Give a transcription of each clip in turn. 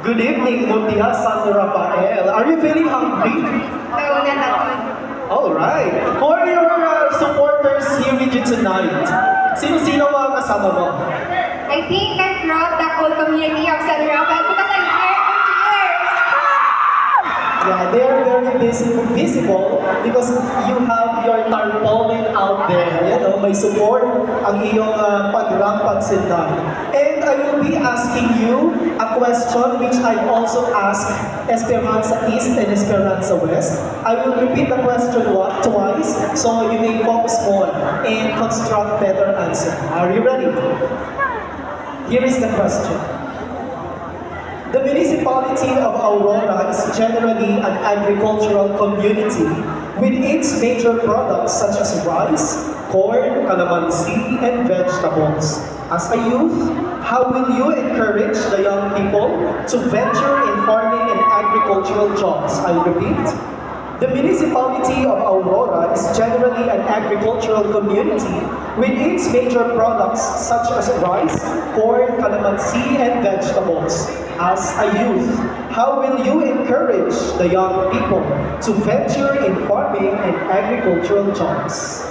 Good evening, Lutia San Rafael. Are you feeling hungry? No, not at all. Alright. Who are your supporters here with you tonight? Sino-sino mga kasama mo? I think I'm proud the whole community of San Rafael because I'm here for cheers. Yeah, they're very visible because you have your tarpaulin out there. You know, may support ang iyong pag-rampag sindan. And I will be asking you a question which I also asked Esperanza East and Esperanza West. I will repeat the question twice so you may focus more and construct better answer. Are you ready? Here is the question. The municipality of Aurora is generally an agricultural community with its major products such as rice, corn, calamansi, and vegetables. As a youth, how will you encourage the young people to venture in farming and agricultural jobs? I repeat. The municipality of Aurora is generally an agricultural community with its major products such as rice, corn, calamansi, and vegetables. As a youth, how will you encourage the young people to venture in farming and agricultural jobs?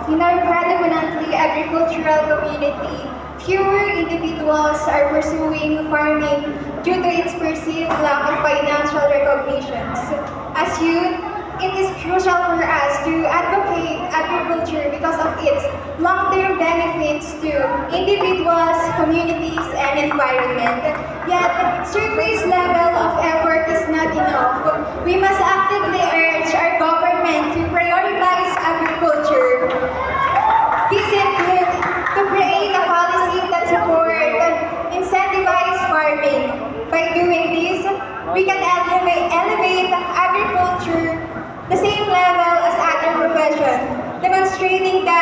In our predominantly agricultural community, fewer individuals are pursuing farming due to its perceived lack of financial recognitions. As youth, it is crucial for us to advocate agriculture because of its long-term benefits to individuals, communities, and environment. Yet, surface level of effort is not enough. We must actively urge our government to prioritize agriculture. This includes to create a policy that support incentivize farming. By doing this, we can elevate agriculture the same level as other professions, demonstrating that